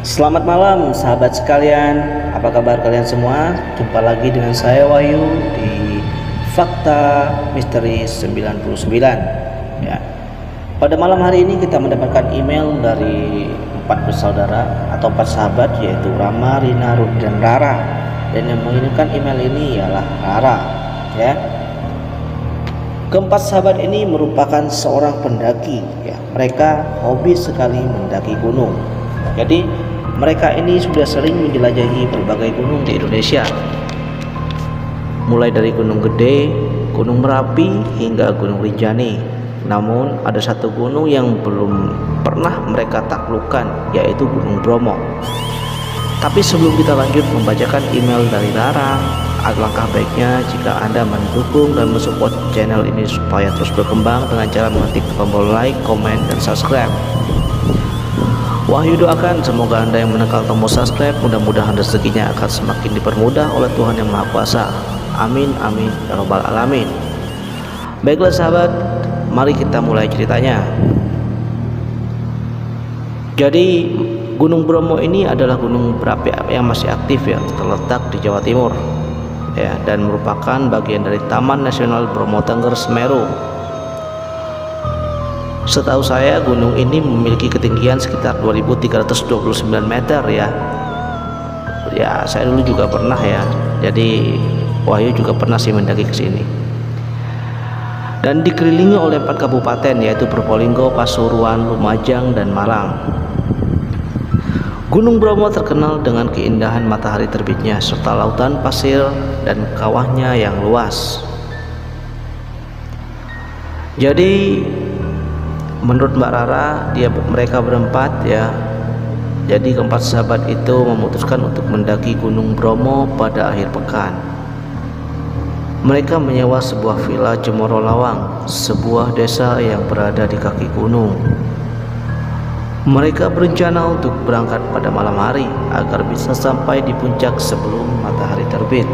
Selamat malam sahabat sekalian, apa kabar kalian semua? Jumpa lagi dengan saya Wahyu di Fakta Misteri 99 ya. Pada malam hari ini kita mendapatkan email dari 4 bersaudara atau 4 sahabat, yaitu Rama, Rina, Rudy, dan Rara. Dan yang mengirimkan email ini ialah Rara ya. Keempat sahabat ini merupakan seorang pendaki ya. Mereka hobi sekali mendaki gunung. Jadi mereka ini sudah sering menjelajahi berbagai gunung di Indonesia, mulai dari Gunung Gede, Gunung Merapi, hingga Gunung Rinjani. Namun ada satu gunung yang belum pernah mereka taklukkan, yaitu Gunung Bromo. Tapi sebelum kita lanjut membacakan email dari Rara, alangkah baiknya jika Anda mendukung dan mensupport channel ini supaya terus berkembang dengan cara mengetik tombol like, komen, dan subscribe. Wahyu doakan semoga Anda yang menekan tombol subscribe mudah-mudahan rezekinya akan semakin dipermudah oleh Tuhan Yang Maha Kuasa. Amin amin ya rabbal alamin. Baiklah sahabat, mari kita mulai ceritanya. Jadi Gunung Bromo ini adalah gunung berapi yang masih aktif ya, terletak di Jawa Timur ya, dan merupakan bagian dari Taman Nasional Bromo Tengger Semeru. Setahu saya gunung ini memiliki ketinggian sekitar 2329 meter ya. Ya, saya dulu juga pernah ya. Jadi Wahyu juga pernah sih mendaki ke sini. Dan dikelilingi oleh 4 kabupaten, yaitu Probolinggo, Pasuruan, Lumajang, dan Malang. Gunung Bromo terkenal dengan keindahan matahari terbitnya serta lautan pasir dan kawahnya yang luas. Jadi menurut Mbak Rara, mereka berempat ya. Jadi keempat sahabat itu memutuskan untuk mendaki Gunung Bromo pada akhir pekan. Mereka menyewa sebuah villa Cemoro Lawang, sebuah desa yang berada di kaki gunung. Mereka berencana untuk berangkat pada malam hari agar bisa sampai di puncak sebelum matahari terbit.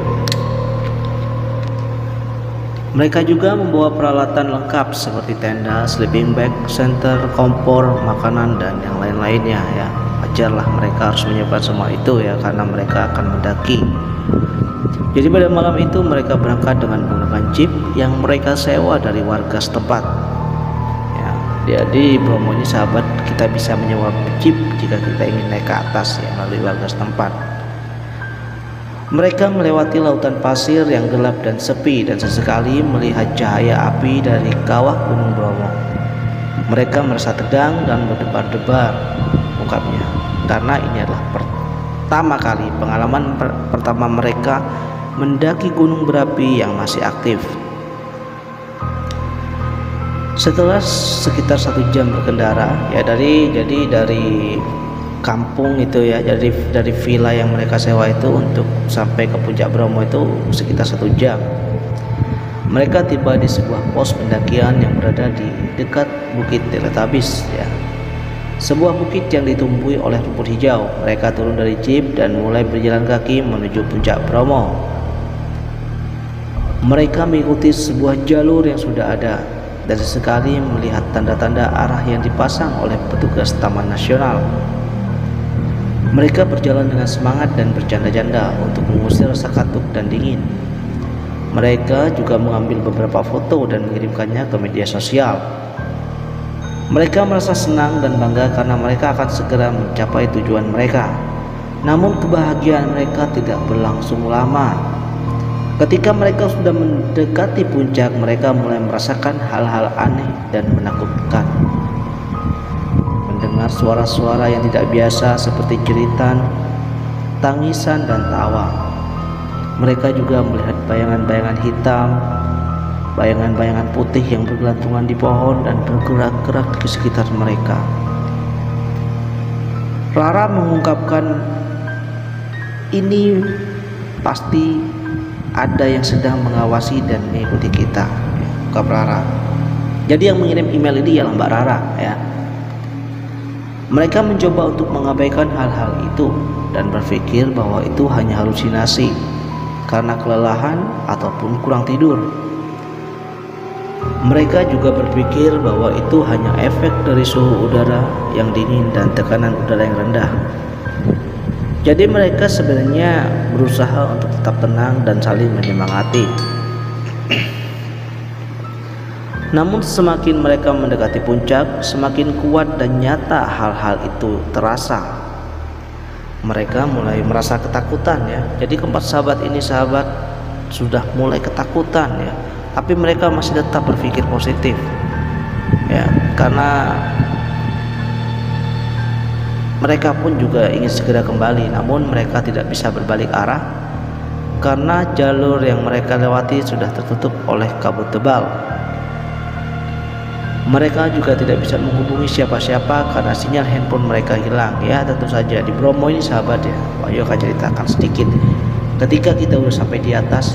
Mereka juga membawa peralatan lengkap seperti tenda, sleeping bag, senter, kompor, makanan, dan yang lain-lainnya ya. Wajarlah mereka harus menyiapkan semua itu ya, karena mereka akan mendaki. Jadi pada malam itu mereka berangkat dengan menggunakan jeep yang mereka sewa dari warga setempat ya. Jadi Bromo ini sahabat, kita bisa menyewa jeep jika kita ingin naik ke atas ya, melalui warga setempat. Mereka melewati lautan pasir yang gelap dan sepi, dan sesekali melihat cahaya api dari kawah Gunung Bromo. Mereka merasa tegang dan berdebar-debar, ungkapnya, karena ini adalah pertama kali pengalaman pertama mereka mendaki gunung berapi yang masih aktif. Setelah sekitar 1 jam berkendara ya, dari kampung itu ya, dari villa yang mereka sewa itu untuk sampai ke puncak Bromo itu sekitar 1 jam. Mereka tiba di sebuah pos pendakian yang berada di dekat Bukit Teletabis ya, sebuah bukit yang ditumbuhi oleh rumput hijau. Mereka turun dari jeep dan mulai berjalan kaki menuju puncak Bromo. Mereka mengikuti sebuah jalur yang sudah ada dan sesekali melihat tanda-tanda arah yang dipasang oleh petugas Taman Nasional. Mereka berjalan dengan semangat dan bercanda-canda untuk mengusir rasa kantuk dan dingin. Mereka juga mengambil beberapa foto dan mengirimkannya ke media sosial. Mereka merasa senang dan bangga karena mereka akan segera mencapai tujuan mereka. Namun kebahagiaan mereka tidak berlangsung lama. Ketika mereka sudah mendekati puncak, mereka mulai merasakan hal-hal aneh dan menakutkan. Mendengar suara-suara yang tidak biasa seperti jeritan, tangisan, dan tawa. Mereka juga melihat bayangan-bayangan hitam, bayangan-bayangan putih yang bergelantungan di pohon dan bergerak-gerak di sekitar mereka. Rara mengungkapkan, ini pasti ada yang sedang mengawasi dan mengikuti kita, ungkap Rara. Jadi yang mengirim email ini ialah Mbak Rara ya. Mereka mencoba untuk mengabaikan hal-hal itu dan berpikir bahwa itu hanya halusinasi karena kelelahan ataupun kurang tidur. Mereka juga berpikir bahwa itu hanya efek dari suhu udara yang dingin dan tekanan udara yang rendah. Jadi mereka sebenarnya berusaha untuk tetap tenang dan saling menyemangati. Namun semakin mereka mendekati puncak, semakin kuat dan nyata hal-hal itu terasa. Mereka mulai merasa ketakutan ya. Jadi keempat sahabat ini sudah mulai ketakutan ya. Tapi mereka masih tetap berpikir positif. Ya, karena mereka pun juga ingin segera kembali, namun mereka tidak bisa berbalik arah karena jalur yang mereka lewati sudah tertutup oleh kabut tebal. Mereka juga tidak bisa menghubungi siapa-siapa karena sinyal handphone mereka hilang. Ya tentu saja di Bromo ini sahabat ya, ayo akan ceritakan sedikit. Ketika kita udah sampai di atas,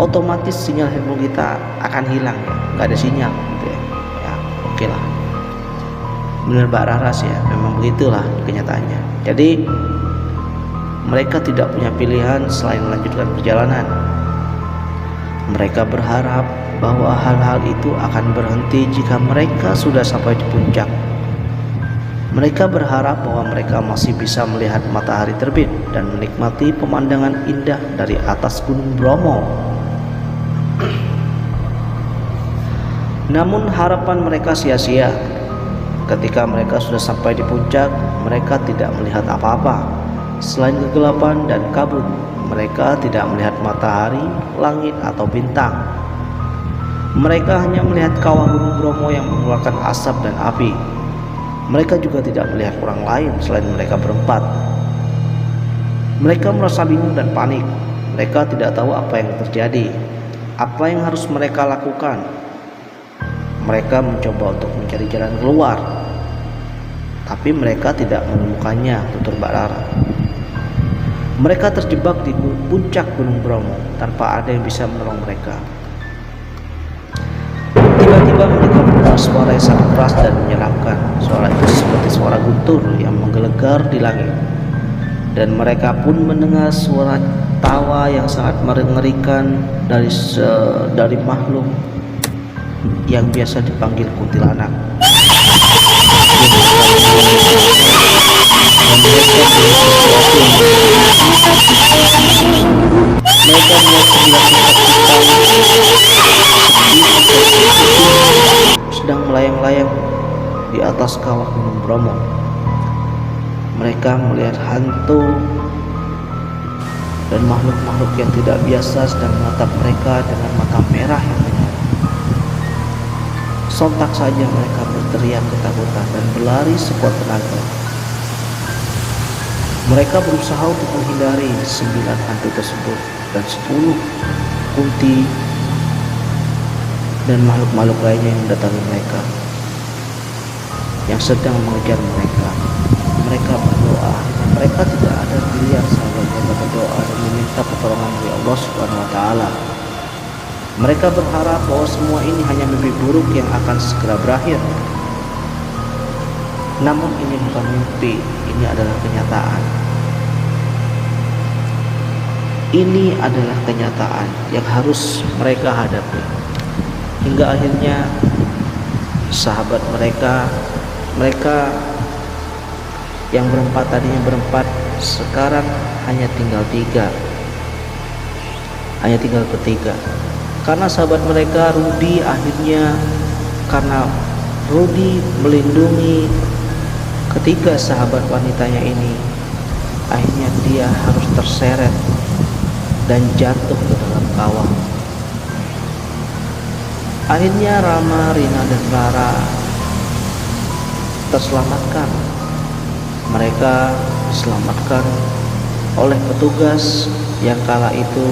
otomatis sinyal handphone kita akan hilang ya, nggak ada sinyal gitu ya. Ya oke lah, benar Mbak Raras ya, memang begitulah kenyataannya. Jadi mereka tidak punya pilihan selain melanjutkan perjalanan. Mereka berharap bahwa hal-hal itu akan berhenti jika mereka sudah sampai di puncak. Mereka berharap bahwa mereka masih bisa melihat matahari terbit dan menikmati pemandangan indah dari atas Gunung Bromo. Namun harapan mereka sia-sia. Ketika mereka sudah sampai di puncak, mereka tidak melihat apa-apa selain kegelapan dan kabut. Mereka tidak melihat matahari, langit atau bintang. Mereka hanya melihat kawah Gunung Bromo yang mengeluarkan asap dan api. Mereka juga tidak melihat orang lain selain mereka berempat. Mereka merasa bingung dan panik. Mereka tidak tahu apa yang terjadi, apa yang harus mereka lakukan. Mereka mencoba untuk mencari jalan keluar, tapi mereka tidak menemukannya, tutur Mbak Rara. Mereka terjebak di puncak Gunung Bromo tanpa ada yang bisa menolong mereka. Tiba-tiba mereka mendengar suara yang sangat keras dan menyeramkan. Suara itu seperti suara guntur yang menggelegar di langit. Dan mereka pun mendengar suara tawa yang sangat mengerikan dari makhluk yang biasa dipanggil kuntilanak. Mereka melihat sebilah sedang melayang-layang di atas kawah Gunung Bromo. Mereka melihat hantu dan makhluk-makhluk yang tidak biasa sedang menatap mereka dengan mata merah yang menyala. Sontak saja mereka berteriak ketakutan dan berlari sekuat tenaga. Mereka berusaha untuk menghindari 9 hantu tersebut dan 10 kunti dan makhluk-makhluk lainnya yang mendatangi mereka, yang sedang mengejar mereka. Mereka berdoa. Mereka tidak ada pilihan selain mereka berdoa dan meminta pertolongan dari Allah Subhanahu wa Ta'ala. Mereka berharap bahwa semua ini hanya mimpi buruk yang akan segera berakhir. Namun ini bukan mimpi, ini adalah kenyataan. Ini adalah kenyataan yang harus mereka hadapi. Hingga akhirnya sahabat mereka yang tadinya berempat, sekarang hanya tinggal 3. Hanya tinggal bertiga. Karena sahabat mereka Rudi karena Rudi melindungi ketiga sahabat wanitanya ini, akhirnya dia harus terseret dan jatuh ke dalam kawah. Akhirnya Rama, Rina dan Rara terselamatkan. Mereka diselamatkan oleh petugas yang kala itu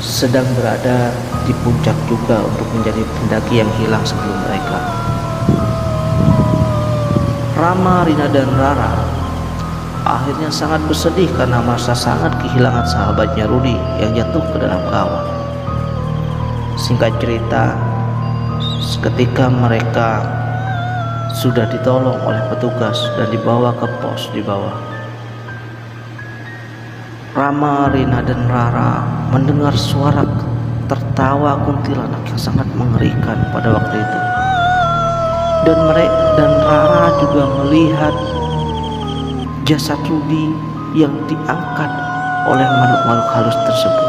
sedang berada di puncak juga untuk menjadi pendaki yang hilang sebelum mereka. Rama, Rina dan Rara akhirnya sangat bersedih karena merasa sangat kehilangan sahabatnya Rudi yang jatuh ke dalam kawah. Singkat cerita, ketika mereka sudah ditolong oleh petugas dan dibawa ke pos di bawah, Rama, Rina dan Rara mendengar suara tertawa kuntilanak yang sangat mengerikan pada waktu itu. Dan Rara juga melihat jasad Rudi yang diangkat oleh makhluk-makhluk halus tersebut.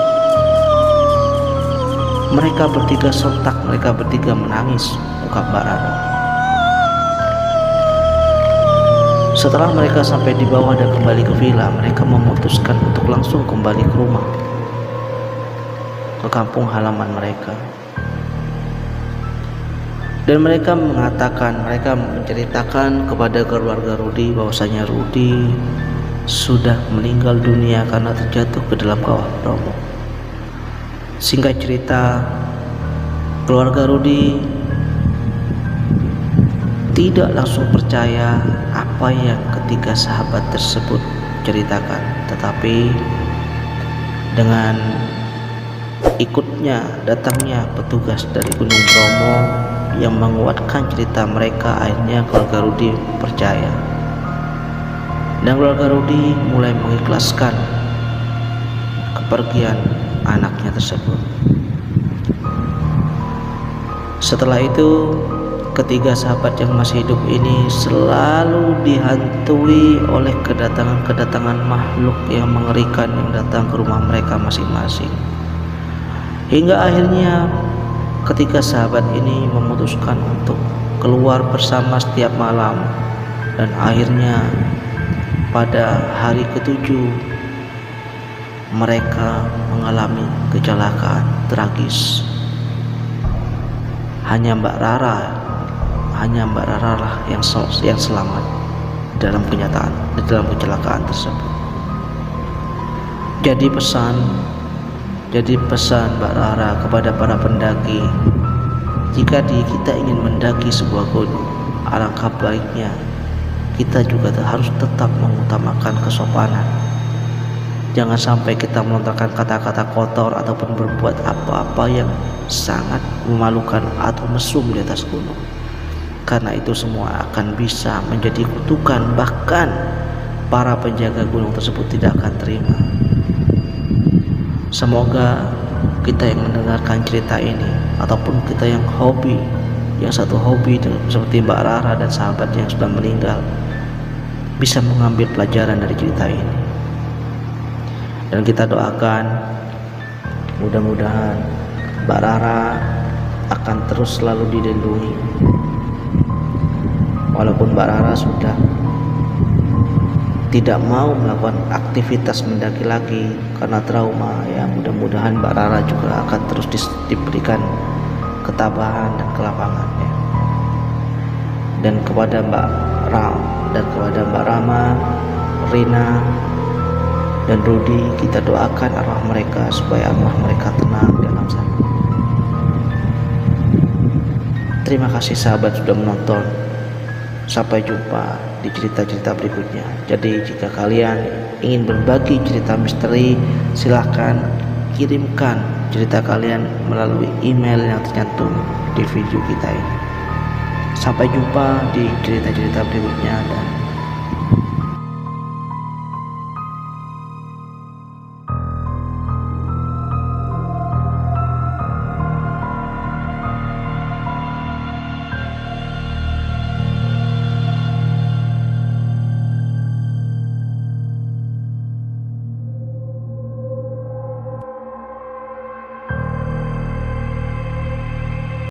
Mereka bertiga sontak, mereka bertiga menangis, ungkap Mbak Rara. Setelah mereka sampai di bawah dan kembali ke villa, mereka memutuskan untuk langsung kembali ke rumah, ke kampung halaman mereka. Dan mereka menceritakan kepada keluarga Rudi bahwasanya Rudi sudah meninggal dunia karena terjatuh ke dalam kawah Bromo. Singkat cerita, keluarga Rudi tidak langsung percaya apa yang ketiga sahabat tersebut ceritakan, tetapi dengan datangnya petugas dari Gunung Bromo yang menguatkan cerita mereka, akhirnya keluarga Rudi percaya, dan keluarga Rudi mulai mengikhlaskan kepergian anaknya tersebut. Setelah itu, ketiga sahabat yang masih hidup ini selalu dihantui oleh kedatangan makhluk yang mengerikan yang datang ke rumah mereka masing-masing. Hingga akhirnya ketiga sahabat ini memutuskan untuk keluar bersama setiap malam, dan akhirnya pada hari ketujuh mereka mengalami kecelakaan tragis. Hanya Mbak Rara lah yang selamat dalam kecelakaan tersebut. Jadi pesan Mbak Rara kepada para pendaki, jika kita ingin mendaki sebuah gunung, alangkah baiknya kita juga harus tetap mengutamakan kesopanan. Jangan sampai kita melontarkan kata-kata kotor ataupun berbuat apa-apa yang sangat memalukan atau mesum di atas gunung, karena itu semua akan bisa menjadi kutukan, bahkan para penjaga gunung tersebut tidak akan terima. Semoga kita yang mendengarkan cerita ini, ataupun kita yang satu hobi seperti Mbak Rara dan sahabat yang sudah meninggal, bisa mengambil pelajaran dari cerita ini. Dan kita doakan mudah-mudahan Mbak Rara akan terus selalu dilindungi. Walaupun Mbak Rara sudah tidak mau melakukan aktivitas mendaki lagi karena trauma, ya mudah-mudahan Mbak Rara juga akan terus diberikan ketabahan dan kelapangan, ya. Dan kepada Mbak Rama, Rina, dan Rudi, kita doakan arwah mereka supaya arwah mereka tenang di alam sana. Terima kasih sahabat sudah menonton. Sampai jumpa di cerita-cerita berikutnya. Jadi jika kalian ingin berbagi cerita misteri, silahkan kirimkan cerita kalian melalui email yang tercantum di video kita ini. Sampai jumpa di cerita-cerita berikutnya, dan